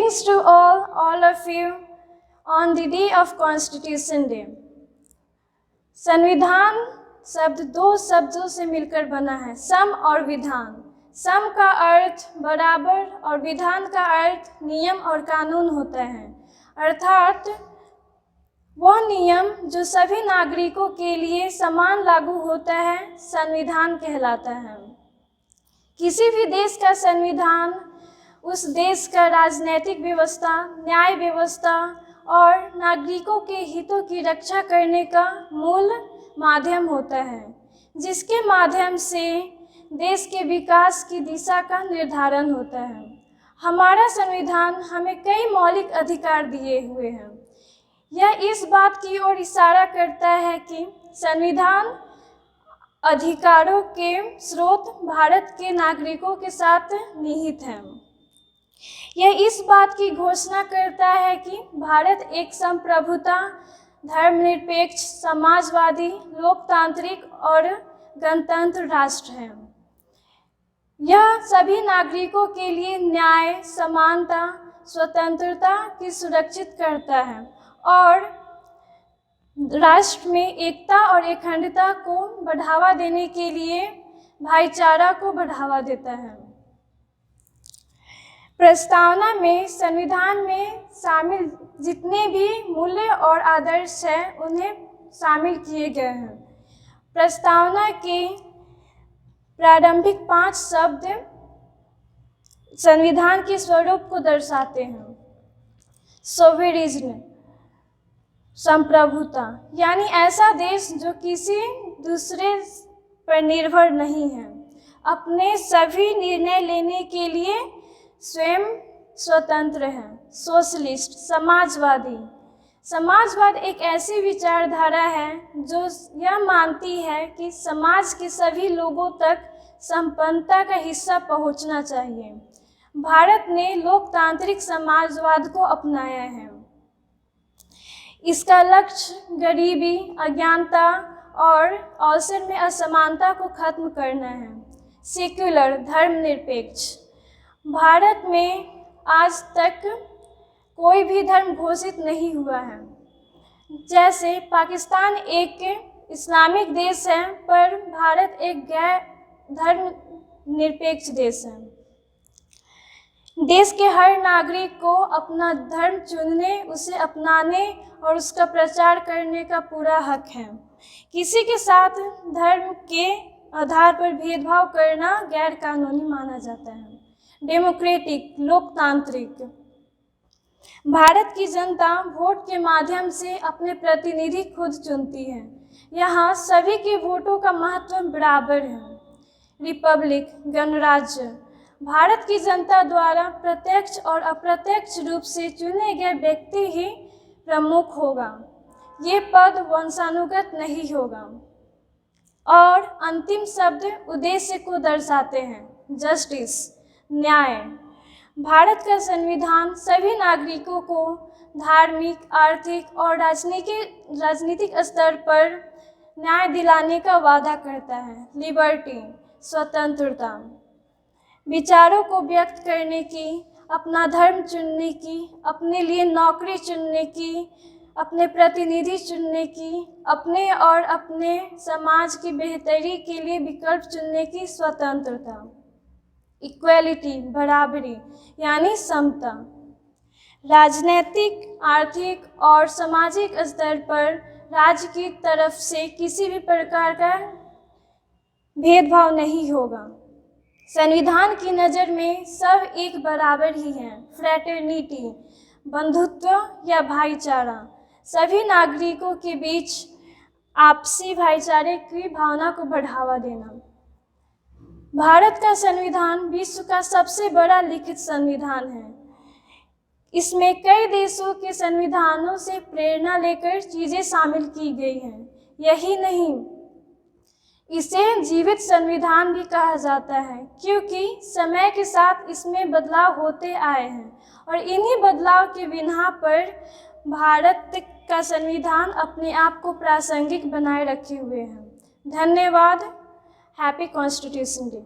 Greetings to all of you on the day of Constitution Day. संविधान शब्द दो शब्दों से मिलकर बना है, सम और विधान। सम का अर्थ बराबर और विधान का अर्थ नियम और कानून होता है, अर्थात वह नियम जो सभी नागरिकों के लिए समान लागू होता है संविधान कहलाता है। किसी भी देश का संविधान उस देश का राजनीतिक व्यवस्था, न्याय व्यवस्था और नागरिकों के हितों की रक्षा करने का मूल माध्यम होता है, जिसके माध्यम से देश के विकास की दिशा का निर्धारण होता है। हमारा संविधान हमें कई मौलिक अधिकार दिए हुए हैं। यह इस बात की ओर इशारा करता है कि संविधान अधिकारों के स्रोत भारत के नागरिकों के साथ निहित है। यह इस बात की घोषणा करता है कि भारत एक संप्रभुता, धर्मनिरपेक्ष, समाजवादी, लोकतांत्रिक और गणतंत्र राष्ट्र है। यह सभी नागरिकों के लिए न्याय, समानता, स्वतंत्रता की सुरक्षित करता है और राष्ट्र में एकता और अखंडता को बढ़ावा देने के लिए भाईचारा को बढ़ावा देता है। प्रस्तावना में संविधान में शामिल जितने भी मूल्य और आदर्श हैं उन्हें शामिल किए गए हैं। प्रस्तावना के प्रारंभिक 5 शब्द संविधान के स्वरूप को दर्शाते हैं। सोवेरिज्म, संप्रभुता, यानी ऐसा देश जो किसी दूसरे पर निर्भर नहीं है, अपने सभी निर्णय लेने के लिए स्वयं स्वतंत्र है। सोशलिस्ट, समाजवादी, समाजवाद एक ऐसी विचारधारा है जो यह मानती है कि समाज के सभी लोगों तक संपन्नता का हिस्सा पहुंचना चाहिए। भारत ने लोकतांत्रिक समाजवाद को अपनाया है। इसका लक्ष्य गरीबी, अज्ञानता और अवसर में असमानता को खत्म करना है। सेक्युलर, धर्मनिरपेक्ष, भारत में आज तक कोई भी धर्म घोषित नहीं हुआ है। जैसे पाकिस्तान एक इस्लामिक देश है, पर भारत एक गैर धर्मनिरपेक्ष देश है। देश के हर नागरिक को अपना धर्म चुनने, उसे अपनाने और उसका प्रचार करने का पूरा हक है। किसी के साथ धर्म के आधार पर भेदभाव करना गैर कानूनी माना जाता है। डेमोक्रेटिक, लोकतांत्रिक, भारत की जनता वोट के माध्यम से अपने प्रतिनिधि खुद चुनती है। यहाँ सभी के वोटों का महत्व बराबर है। रिपब्लिक, गणराज्य, भारत की जनता द्वारा प्रत्यक्ष और अप्रत्यक्ष रूप से चुने गए व्यक्ति ही प्रमुख होगा। ये पद वंशानुगत नहीं होगा। और अंतिम शब्द उद्देश्य को दर्शाते हैं। जस्टिस, न्याय, भारत का संविधान सभी नागरिकों को धार्मिक, आर्थिक और राजनीतिक स्तर पर न्याय दिलाने का वादा करता है। लिबर्टी, स्वतंत्रता, विचारों को व्यक्त करने की, अपना धर्म चुनने की, अपने लिए नौकरी चुनने की, अपने प्रतिनिधि चुनने की, अपने और अपने समाज की बेहतरी के लिए विकल्प चुनने की स्वतंत्रता। इक्वेलिटी, बराबरी, यानी समता, राजनीतिक, आर्थिक और सामाजिक स्तर पर राज्य की तरफ से किसी भी प्रकार का भेदभाव नहीं होगा। संविधान की नज़र में सब एक बराबर ही हैं। फ्रैटर्निटी, बंधुत्व या भाईचारा, सभी नागरिकों के बीच आपसी भाईचारे की भावना को बढ़ावा देना। भारत का संविधान विश्व का सबसे बड़ा लिखित संविधान है। इसमें कई देशों के संविधानों से प्रेरणा लेकर चीज़ें शामिल की गई हैं। यही नहीं, इसे जीवित संविधान भी कहा जाता है, क्योंकि समय के साथ इसमें बदलाव होते आए हैं और इन्हीं बदलाव के बिना पर भारत का संविधान अपने आप को प्रासंगिक बनाए रखे हुए हैं। धन्यवाद। Happy constitution day.